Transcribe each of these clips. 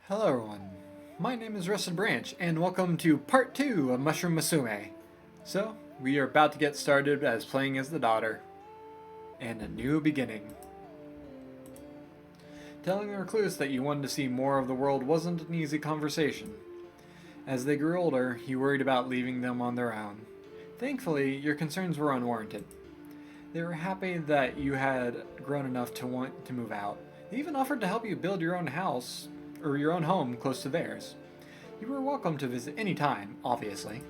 Hello everyone, my name is Rusted Branch, and welcome to part 2 of Mushroom Musume. So, we are about to get started as playing as the daughter, and a new beginning. Telling the recluse that you wanted to see more of the world wasn't an easy conversation. As they grew older, he worried about leaving them on their own. Thankfully, your concerns were unwarranted. They were happy that you had grown enough to want to move out. They even offered to help you build your own house, or your own home close to theirs. You were welcome to visit any time, obviously.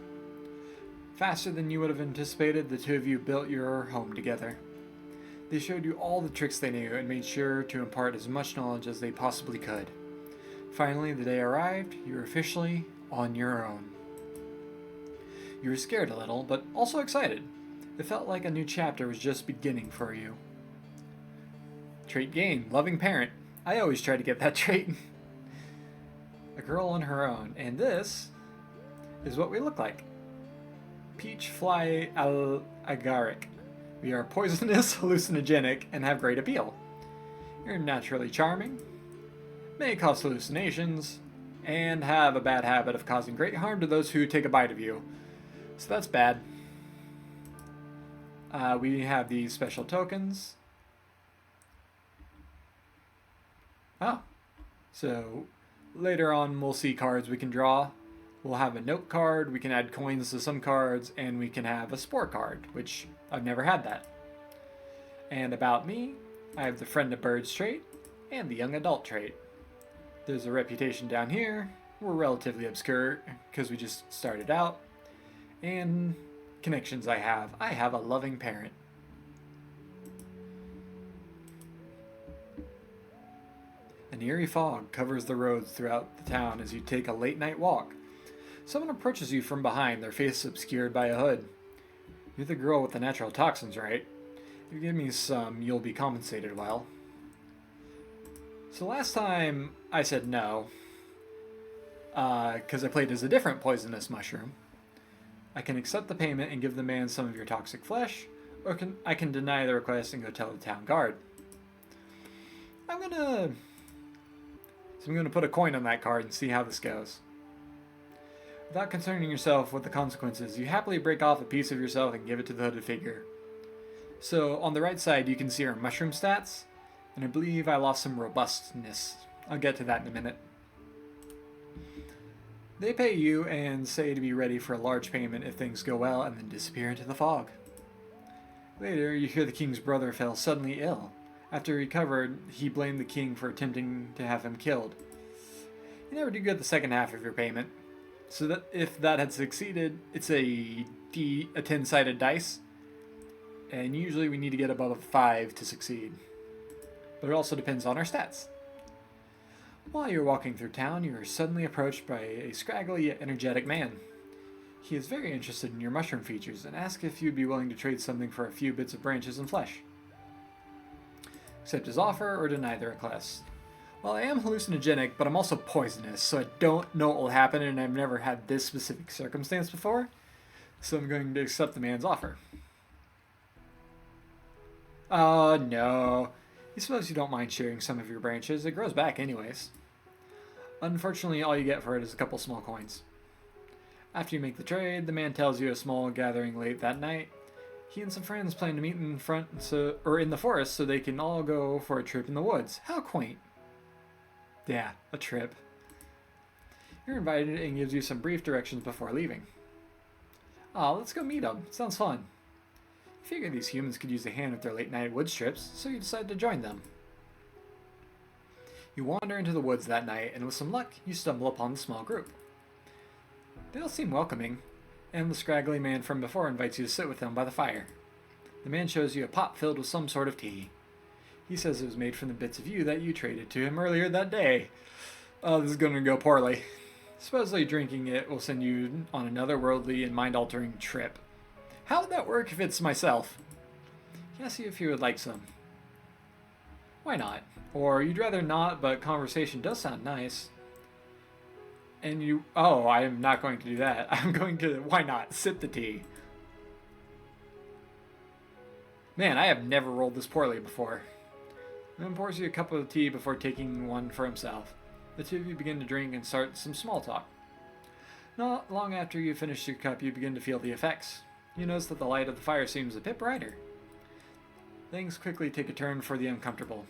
Faster than you would have anticipated, the two of you built your home together. They showed you all the tricks they knew and made sure to impart as much knowledge as they possibly could. Finally, the day arrived, you were officially on your own. You were scared a little, but also excited. It felt like a new chapter was just beginning for you. Trait gained, loving parent. I always try to get that trait. A girl on her own, and this is what we look like. Peach fly agaric. We are poisonous, hallucinogenic, and have great appeal. You're naturally charming, may cause hallucinations, and have a bad habit of causing great harm to those who take a bite of you. So that's bad. We have these special tokens. Oh, so later on we'll see cards we can draw. We'll have a note card, we can add coins to some cards, and we can have a spore card, which I've never had that. And about me, I have the Friend of Birds trait and the Young Adult trait. There's a reputation down here. We're relatively obscure because we just started out. And connections I have. I have a loving parent. An eerie fog covers the roads throughout the town as you take a late night walk. Someone approaches you from behind, their face obscured by a hood. You're the girl with the natural toxins, right? If you give me some, you'll be compensated well. So last time I said no, because I played as a different poisonous mushroom. I can accept the payment and give the man some of your toxic flesh, or I can deny the request and go tell the town guard. I'm gonna put a coin on that card and see how this goes. Without concerning yourself with the consequences, you happily break off a piece of yourself and give it to the hooded figure. So on the right side you can see our mushroom stats, and I believe I lost some robustness. I'll get to that in a minute. They pay you and say to be ready for a large payment if things go well, and then disappear into the fog. Later, you hear the king's brother fell suddenly ill. After he recovered, he blamed the king for attempting to have him killed. You never do get the second half of your payment. So that if that had succeeded, it's a 10-sided dice, and usually we need to get above a 5 to succeed. But it also depends on our stats. While you're walking through town, you are suddenly approached by a scraggly yet energetic man. He is very interested in your mushroom features and asks if you'd be willing to trade something for a few bits of branches and flesh. Accept his offer or deny the request. Well, I am hallucinogenic, but I'm also poisonous, so I don't know what will happen, and I've never had this specific circumstance before, so I'm going to accept the man's offer. Oh, no. I suppose you don't mind sharing some of your branches. It grows back anyways. Unfortunately, all you get for it is a couple small coins. After you make the trade, the man tells you a small gathering late that night. He and some friends plan to meet in the forest so they can all go for a trip in the woods. How quaint. Yeah, a trip. You're invited and gives you some brief directions before leaving. Aw, let's go meet them. Sounds fun. You figure these humans could use a hand with their late night woods trips, so you decide to join them. You wander into the woods that night, and with some luck, you stumble upon the small group. They all seem welcoming, and the scraggly man from before invites you to sit with them by the fire. The man shows you a pot filled with some sort of tea. He says it was made from the bits of you that you traded to him earlier that day. Oh, this is going to go poorly. Supposedly drinking it will send you on another worldly and mind-altering trip. How would that work if it's myself? He asks you if you would like some. Why not? Or you'd rather not, but conversation does sound nice. And you... Oh, I am not going to do that. I'm going to... Why not? Sip the tea. Man, I have never rolled this poorly before. And then pours you a cup of tea before taking one for himself. The two of you begin to drink and start some small talk. Not long after you finish your cup, you begin to feel the effects. You notice that the light of the fire seems a bit brighter. Things quickly take a turn for the uncomfortable.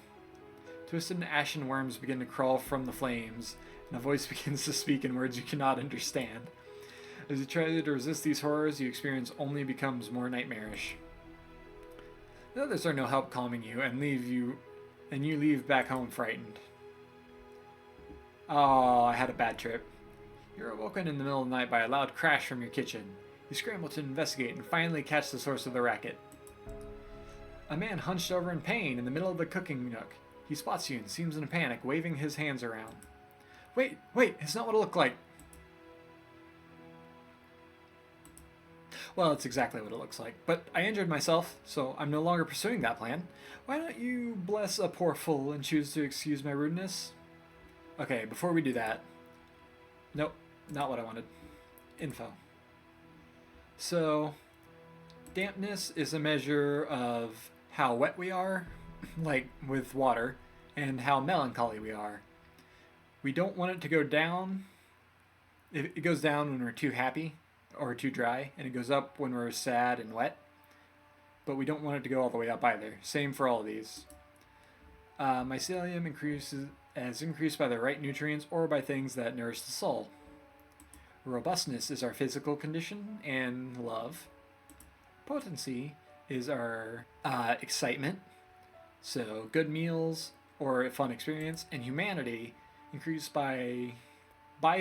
Twisted ashen worms begin to crawl from the flames, and a voice begins to speak in words you cannot understand. As you try to resist these horrors, you experience only becomes more nightmarish. The others are no help calming you, and you leave back home frightened. Oh, I had a bad trip. You're awoken in the middle of the night by a loud crash from your kitchen. You scramble to investigate and finally catch the source of the racket. A man hunched over in pain in the middle of the cooking nook. He spots you and seems in a panic, waving his hands around. Wait, it's not what it looked like. Well, it's exactly what it looks like, but I injured myself, so I'm no longer pursuing that plan. Why don't you bless a poor fool and choose to excuse my rudeness? Okay, before we do that... Nope, not what I wanted. Info. So, dampness is a measure of how wet we are, like with water, and how melancholy we are. We don't want it to go down. It goes down when we're too happy or too dry, and it goes up when we're sad and wet. But we don't want it to go all the way up either. Same for all of these. Mycelium is increased by the right nutrients or by things that nourish the soul. Robustness is our physical condition and love. Potency is our excitement, so good meals or a fun experience. And humanity increased by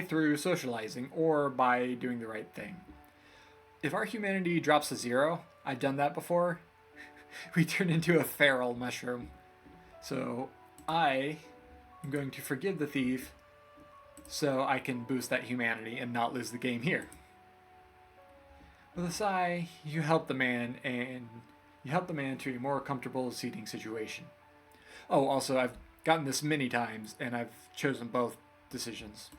through socializing or by doing the right thing. If our humanity drops to 0, I've done that before, we turn into a feral mushroom. So I am going to forgive the thief so I can boost that humanity and not lose the game here. With a sigh, you help the man to a more comfortable seating situation. Oh, also, I've gotten this many times, and I've chosen both decisions.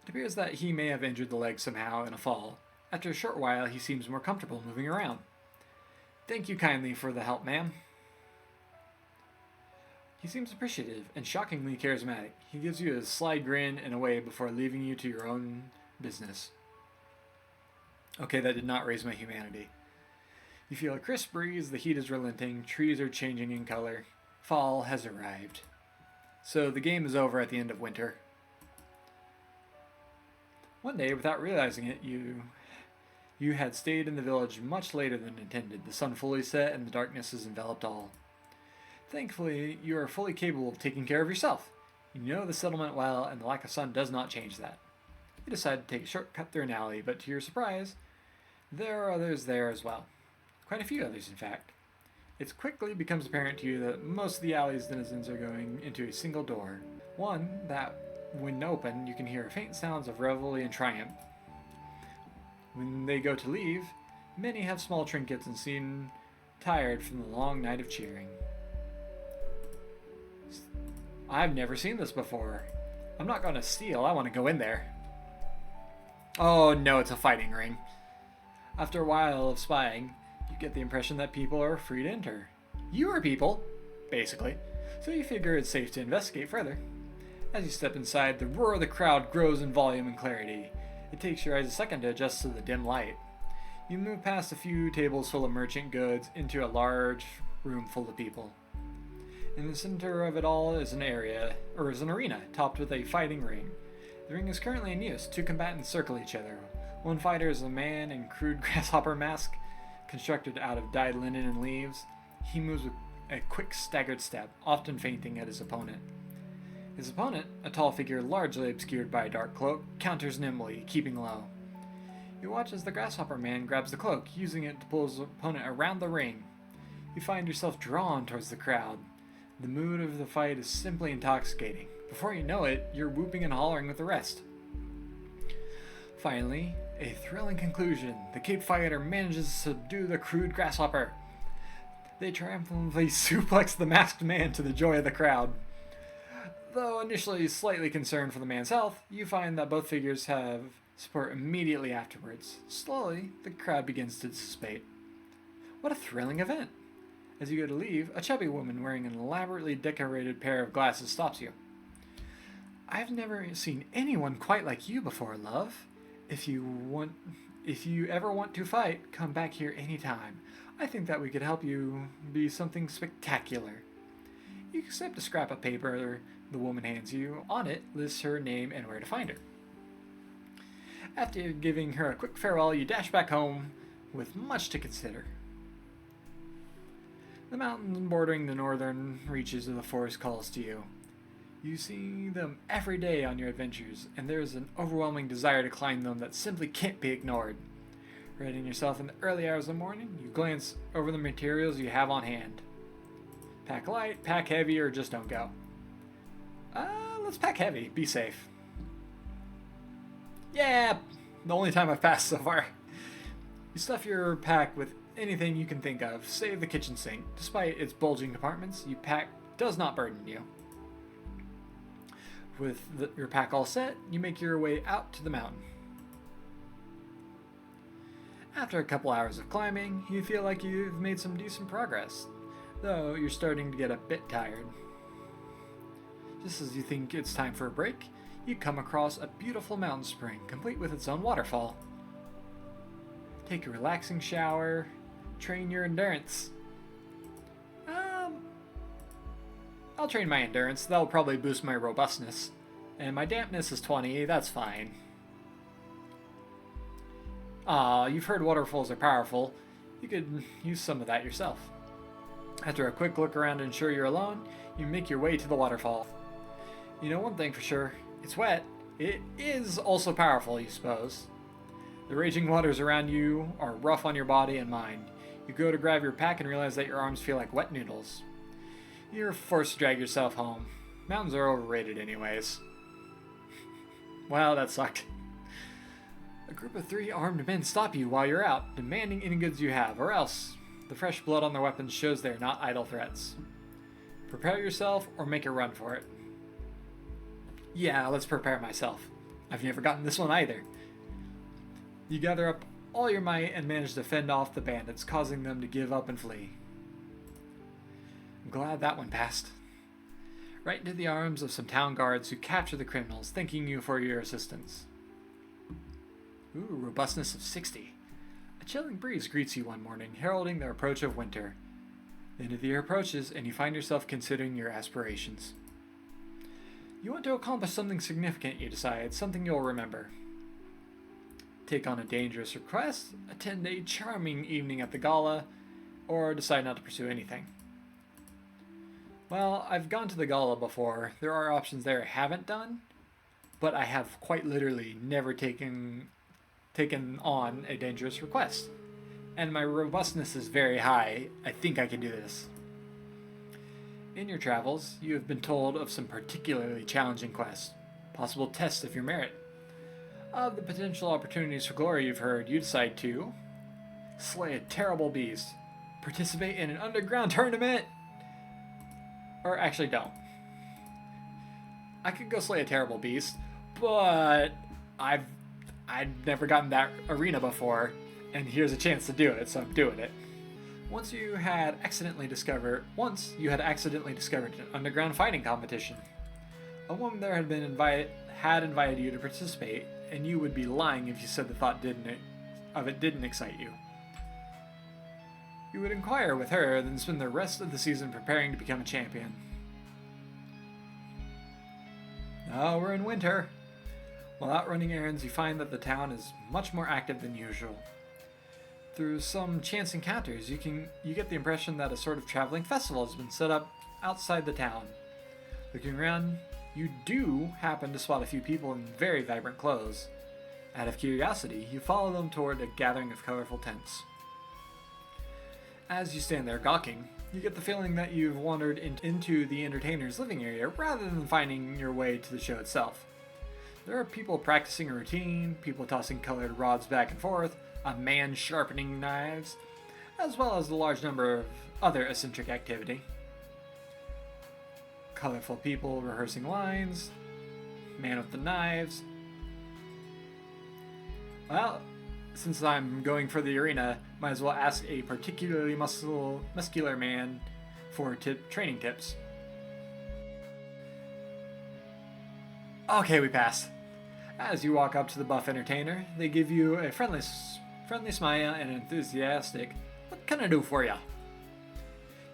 It appears that he may have injured the leg somehow in a fall. After a short while, he seems more comfortable moving around. Thank you kindly for the help, ma'am. He seems appreciative and shockingly charismatic. He gives you a sly grin and away before leaving you to your own business. Okay, that did not raise my humanity. You feel a crisp breeze, the heat is relenting, trees are changing in color. Fall has arrived. So the game is over at the end of winter. One day, without realizing it, you had stayed in the village much later than intended. The sun fully set and the darkness has enveloped all. Thankfully, you are fully capable of taking care of yourself. You know the settlement well, and the lack of sun does not change that. You decide to take a shortcut through an alley, but to your surprise, there are others there as well. Quite a few others, in fact. It quickly becomes apparent to you that most of the alley's denizens are going into a single door. One that, when open, you can hear faint sounds of revelry and triumph. When they go to leave, many have small trinkets and seem tired from the long night of cheering. I've never seen this before. I'm not going to steal, I want to go in there. Oh no, it's a fighting ring. After a while of spying, you get the impression that people are free to enter. You are people, basically, so you figure it's safe to investigate further. As you step inside, the roar of the crowd grows in volume and clarity. It takes your eyes a second to adjust to the dim light. You move past a few tables full of merchant goods into a large room full of people. In the center of it all is an arena, topped with a fighting ring. The ring is currently in use. Two combatants circle each other. One fighter is a man in crude grasshopper mask, constructed out of dyed linen and leaves. He moves with a quick, staggered step, often feinting at his opponent. His opponent, a tall figure largely obscured by a dark cloak, counters nimbly, keeping low. You watch as the grasshopper man grabs the cloak, using it to pull his opponent around the ring. You find yourself drawn towards the crowd. The mood of the fight is simply intoxicating. Before you know it, you're whooping and hollering with the rest. Finally, a thrilling conclusion. The Cape fighter manages to subdue the crude grasshopper. They triumphantly suplex the masked man to the joy of the crowd. Though initially slightly concerned for the man's health, you find that both figures have support immediately afterwards. Slowly, the crowd begins to dissipate. What a thrilling event! As you go to leave, a chubby woman wearing an elaborately decorated pair of glasses stops you. I've never seen anyone quite like you before, love. If you ever want to fight, come back here anytime. I think that we could help you be something spectacular. You accept a scrap of paper the woman hands you. On it lists her name and where to find her. After giving her a quick farewell, you dash back home with much to consider. The mountain bordering the northern reaches of the forest calls to you. You see them every day on your adventures, and there is an overwhelming desire to climb them that simply can't be ignored. Readying yourself in the early hours of the morning, you glance over the materials you have on hand. Pack light, pack heavy, or just don't go. Let's pack heavy. Be safe. Yeah, the only time I've passed so far. You stuff your pack with anything you can think of, save the kitchen sink. Despite its bulging compartments, your pack does not burden you. With your pack all set, you make your way out to the mountain. After a couple hours of climbing, you feel like you've made some decent progress, though you're starting to get a bit tired. Just as you think it's time for a break, you come across a beautiful mountain spring, complete with its own waterfall. Take a relaxing shower, train your endurance. I'll train my endurance, that'll probably boost my robustness. And my dampness is 20, that's fine. You've heard waterfalls are powerful. You could use some of that yourself. After a quick look around to ensure you're alone, you make your way to the waterfall. You know one thing for sure, it's wet. It is also powerful, you suppose. The raging waters around you are rough on your body and mind. You go to grab your pack and realize that your arms feel like wet noodles. You're forced to drag yourself home. Mountains are overrated anyways. Well, that sucked. A group of 3 armed men stop you while you're out, demanding any goods you have, or else. The fresh blood on their weapons shows they're not idle threats. Prepare yourself or make a run for it. Yeah, let's prepare myself. I've never gotten this one either. You gather up all your might and manage to fend off the bandits, causing them to give up and flee. I'm glad that one passed. Right into the arms of some town guards who capture the criminals, thanking you for your assistance. Ooh, robustness of 60. A chilling breeze greets you one morning, heralding the approach of winter. The end of the year approaches, and you find yourself considering your aspirations. You want to accomplish something significant, you decide, something you'll remember. Take on a dangerous request, attend a charming evening at the gala, or decide not to pursue anything. Well, I've gone to the gala before. There are options there I haven't done, but I have quite literally never taken on a dangerous request. And my robustness is very high. I think I can do this. In your travels, you have been told of some particularly challenging quests, possible tests of your merit. Of the potential opportunities for glory you've heard, you decide to slay a terrible beast, participate in an underground tournament, or actually don't. I could go slay a terrible beast, but I've never gotten that arena before, and here's a chance to do it, so I'm doing it. Once you had accidentally discovered an underground fighting competition. A woman there had invited you to participate, and you would be lying if you said the thought didn't excite you. You would inquire with her, then spend the rest of the season preparing to become a champion. Now we're in winter. While out running errands, you find that the town is much more active than usual. Through some chance encounters, you get the impression that a sort of traveling festival has been set up outside the town. Looking around, you do happen to spot a few people in very vibrant clothes. Out of curiosity, you follow them toward a gathering of colorful tents. As you stand there gawking, you get the feeling that you've wandered into the entertainer's living area rather than finding your way to the show itself. There are people practicing a routine, people tossing colored rods back and forth, a man sharpening knives, as well as a large number of other eccentric activity. Colorful people rehearsing lines, man with the knives. Well, since I'm going for the arena, might as well ask a particularly muscular man for training tips. Okay, we pass. As you walk up to the buff entertainer, they give you a friendly smile and enthusiastic, "What can I do for ya?"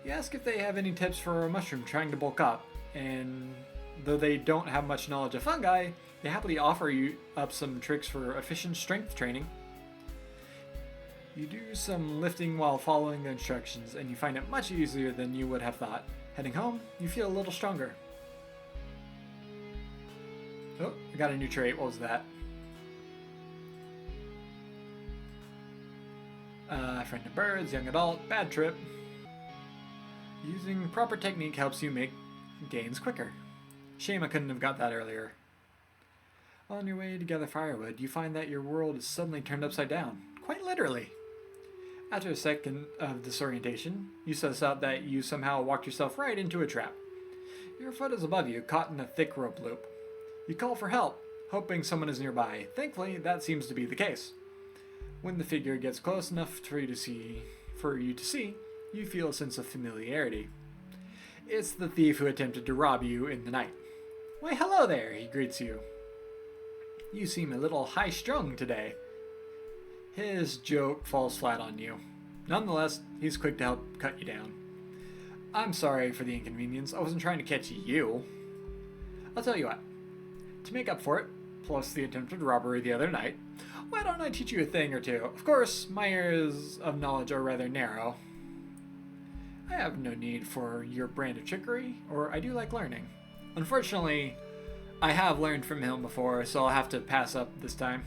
You ask if they have any tips for a mushroom trying to bulk up, and though they don't have much knowledge of fungi, they happily offer you up some tricks for efficient strength training. You do some lifting while following the instructions, and you find it much easier than you would have thought. Heading home, you feel a little stronger. Oh, I got a new trait. What was that? Friend of birds, young adult, bad trip. Using proper technique helps you make gains quicker. Shame I couldn't have got that earlier. On your way to gather firewood, you find that your world is suddenly turned upside down. Quite literally. After a second of disorientation, you suss out that you somehow walked yourself right into a trap. Your foot is above you, caught in a thick rope loop. You call for help, hoping someone is nearby. Thankfully, that seems to be the case. When the figure gets close enough for you to see, you feel a sense of familiarity. It's the thief who attempted to rob you in the night. "Why, hello there," he greets you. "You seem a little high-strung today." His joke falls flat on you. Nonetheless, he's quick to help cut you down. "I'm sorry for the inconvenience. I wasn't trying to catch you." "I'll tell you what. To make up for it, plus the attempted robbery the other night, why don't I teach you a thing or two? Of course, my areas of knowledge are rather narrow. I have no need for your brand of trickery, or I do like learning. Unfortunately, I have learned from him before, so I'll have to pass up this time."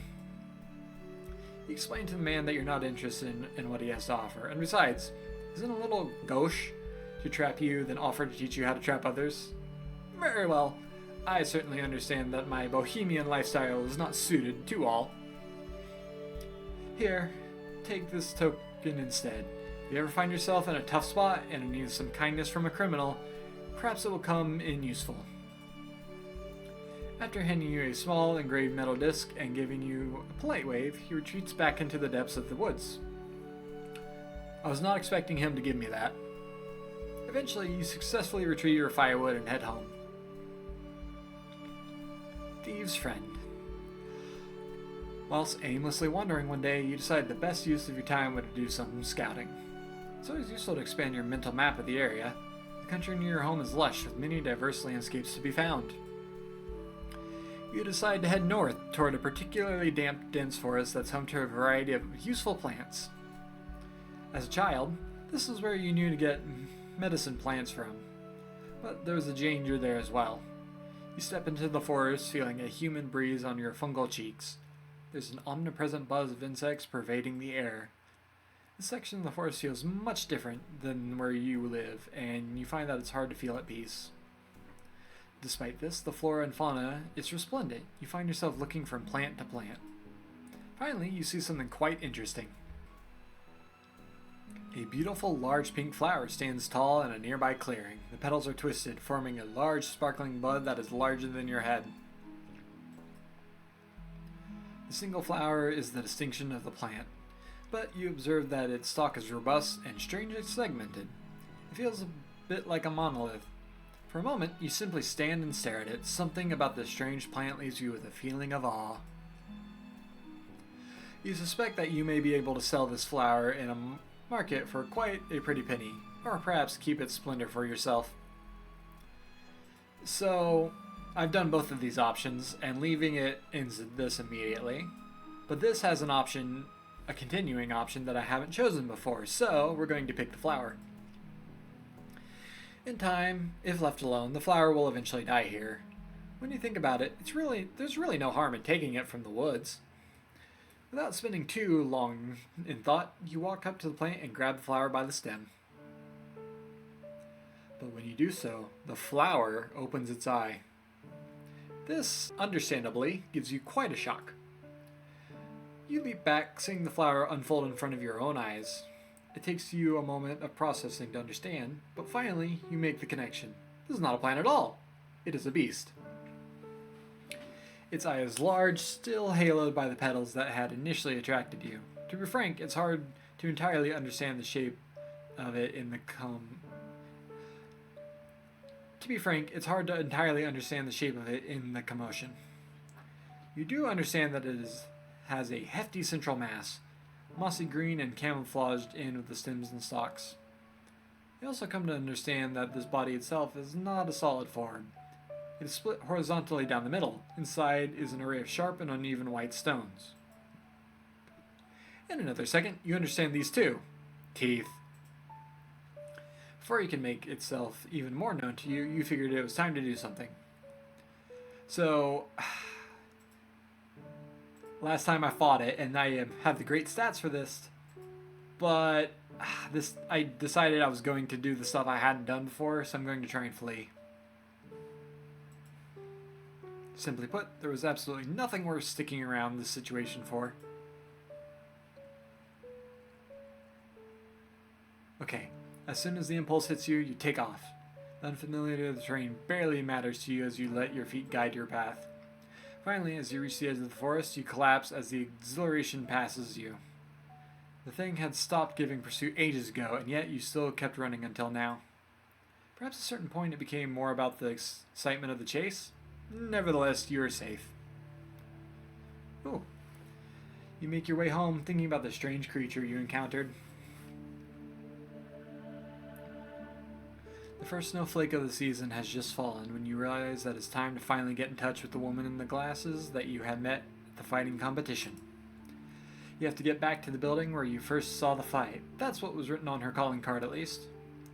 You explain to the man that you're not interested in what he has to offer, and besides, isn't a little gauche to trap you than offer to teach you how to trap others? Very well. I certainly understand that my bohemian lifestyle is not suited to all. Here, take this token instead. If you ever find yourself in a tough spot and need some kindness from a criminal, perhaps it will come in useful. After handing you a small engraved metal disc and giving you a polite wave, he retreats back into the depths of the woods. I was not expecting him to give me that. Eventually, you successfully retrieve your firewood and head home. Thieves' friend. Whilst aimlessly wandering one day, you decide the best use of your time would be to do some scouting. It's always useful to expand your mental map of the area. The country near your home is lush, with many diverse landscapes to be found. You decide to head north toward a particularly damp, dense forest that's home to a variety of useful plants. As a child, this is where you knew to get medicine plants from, but there was a danger there as well. You step into the forest feeling a humid breeze on your fungal cheeks. There's an omnipresent buzz of insects pervading the air. This section of the forest feels much different than where you live, and you find that it's hard to feel at peace. Despite this, the flora and fauna is resplendent. You find yourself looking from plant to plant. Finally, you see something quite interesting. A beautiful large pink flower stands tall in a nearby clearing. The petals are twisted, forming a large sparkling bud that is larger than your head. The single flower is the distinction of the plant, but you observe that its stalk is robust and strangely segmented. It feels a bit like a monolith. For a moment, you simply stand and stare at it. Something about this strange plant leaves you with a feeling of awe. You suspect that you may be able to sell this flower in a market for quite a pretty penny, or perhaps keep its splendor for yourself. So, I've done both of these options, and leaving it ends this immediately. But this has an option, a continuing option that I haven't chosen before, so we're going to pick the flower. In time, if left alone, the flower will eventually die here. When you think about it, there's really no harm in taking it from the woods. Without spending too long in thought, you walk up to the plant and grab the flower by the stem. But when you do so, the flower opens its eye. This, understandably, gives you quite a shock. You leap back, seeing the flower unfold in front of your own eyes. It takes you a moment of processing to understand, but finally you make the connection. This is not a plant at all. It is a beast. Its eye is large, still haloed by the petals that had initially attracted you. To be frank, it's hard to entirely understand the shape of it To be frank, it's hard to entirely understand the shape of it in the commotion. You do understand that has a hefty central mass, mossy green and camouflaged in with the stems and stalks. You also come to understand that this body itself is not a solid form. It is split horizontally down the middle. Inside is an array of sharp and uneven white stones. In another second, you understand these too. Teeth. Before you can make itself even more known to you, you figured it was time to do something. So, last time I fought it, and I have the great stats for this, but I decided I was going to do the stuff I hadn't done before, so I'm going to try and flee. Simply put, there was absolutely nothing worth sticking around this situation for. Okay, as soon as the impulse hits you, you take off. The unfamiliarity of the terrain barely matters to you as you let your feet guide your path. Finally, as you reach the edge of the forest, you collapse as the exhilaration passes you. The thing had stopped giving pursuit ages ago, and yet you still kept running until now. Perhaps at a certain point it became more about the excitement of the chase. Nevertheless, you are safe. Ooh. You make your way home thinking about the strange creature you encountered. The first snowflake of the season has just fallen when you realize that it's time to finally get in touch with the woman in the glasses that you had met at the fighting competition. You have to get back to the building where you first saw the fight. That's what was written on her calling card, at least.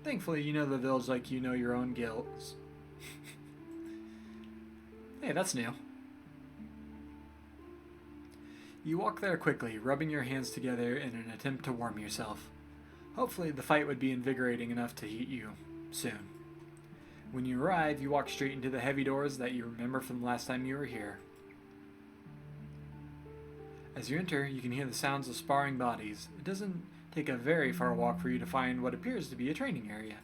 Thankfully, you know the village like you know your own guilds. Hey, that's new. You walk there quickly, rubbing your hands together in an attempt to warm yourself. Hopefully, the fight would be invigorating enough to heat you soon. When you arrive, you walk straight into the heavy doors that you remember from the last time you were here. As you enter, you can hear the sounds of sparring bodies. It doesn't take a very far walk for you to find what appears to be a training area.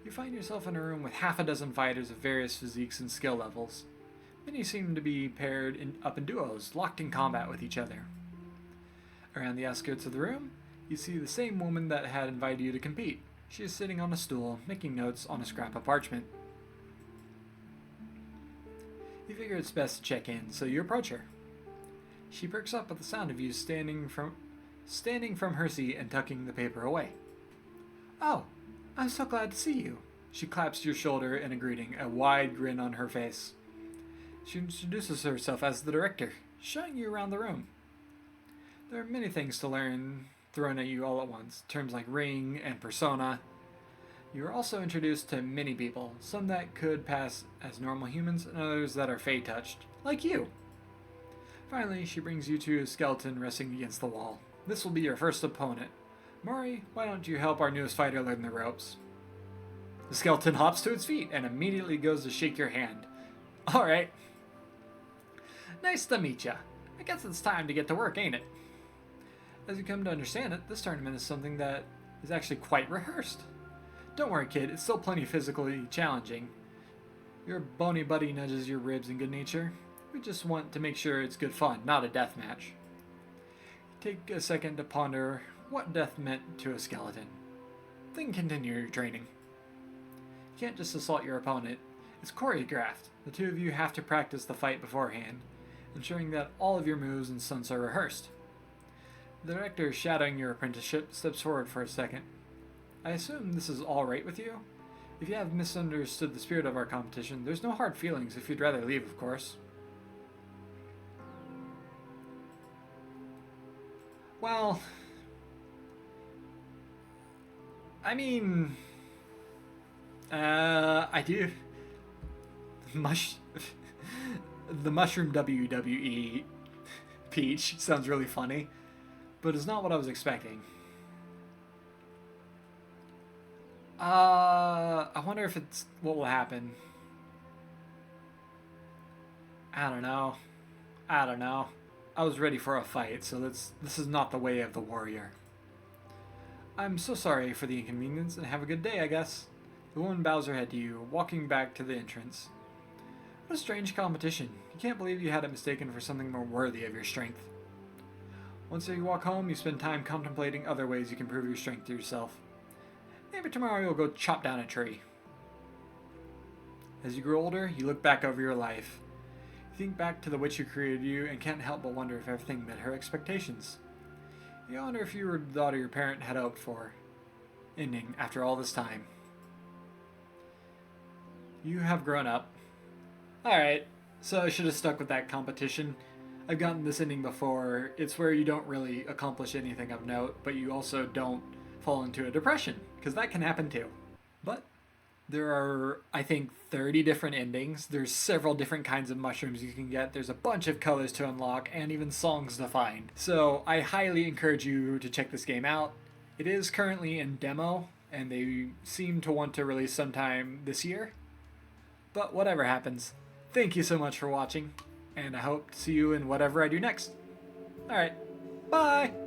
You find yourself in a room with half a dozen fighters of various physiques and skill levels. Many seem to be paired up in duos, locked in combat with each other. Around the outskirts of the room, you see the same woman that had invited you to compete. She is sitting on a stool, making notes on a scrap of parchment. You figure it's best to check in, so you approach her. She perks up at the sound of you standing from her seat and tucking the paper away. Oh, I'm so glad to see you. She claps your shoulder in a greeting, a wide grin on her face. She introduces herself as the director, showing you around the room. There are many things to learn thrown at you all at once, terms like ring and persona. You are also introduced to many people, some that could pass as normal humans and others that are fey-touched, like you. Finally, she brings you to a skeleton resting against the wall. This will be your first opponent. Mori, why don't you help our newest fighter learn the ropes? The skeleton hops to its feet and immediately goes to shake your hand. Alright. Nice to meet ya. I guess it's time to get to work, ain't it? As you come to understand it, this tournament is something that is actually quite rehearsed. Don't worry, kid, it's still plenty physically challenging. Your bony buddy nudges your ribs in good nature. We just want to make sure it's good fun, not a death match. Take a second to ponder what death meant to a skeleton. Then continue your training. You can't just assault your opponent. It's choreographed. The two of you have to practice the fight beforehand, ensuring that all of your moves and stunts are rehearsed. The director shadowing your apprenticeship steps forward for a second. I assume this is all right with you? If you have misunderstood the spirit of our competition, there's no hard feelings if you'd rather leave, of course. Well, I mean, I do. The Mushroom WWE Peach sounds really funny, but it's not what I was expecting. I wonder if it's what will happen. I don't know. I was ready for a fight, so this is not the way of the warrior. I'm so sorry for the inconvenience, and have a good day, I guess. The woman bows her head to you, walking back to the entrance. What a strange competition. You can't believe you had it mistaken for something more worthy of your strength. Once you walk home, you spend time contemplating other ways you can prove your strength to yourself. Maybe tomorrow you'll go chop down a tree. As you grow older, you look back over your life. You think back to the witch who created you and can't help but wonder if everything met her expectations. You wonder if you were the daughter your parent had hoped for. Ending after all this time. You have grown up. Alright, so I should have stuck with that competition. I've gotten this ending before. It's where you don't really accomplish anything of note, but you also don't fall into a depression, because that can happen too. But there are, I think, 30 different endings. There's several different kinds of mushrooms you can get. There's a bunch of colors to unlock, and even songs to find. So I highly encourage you to check this game out. It is currently in demo, and they seem to want to release sometime this year. But whatever happens, thank you so much for watching, and I hope to see you in whatever I do next. Alright, bye!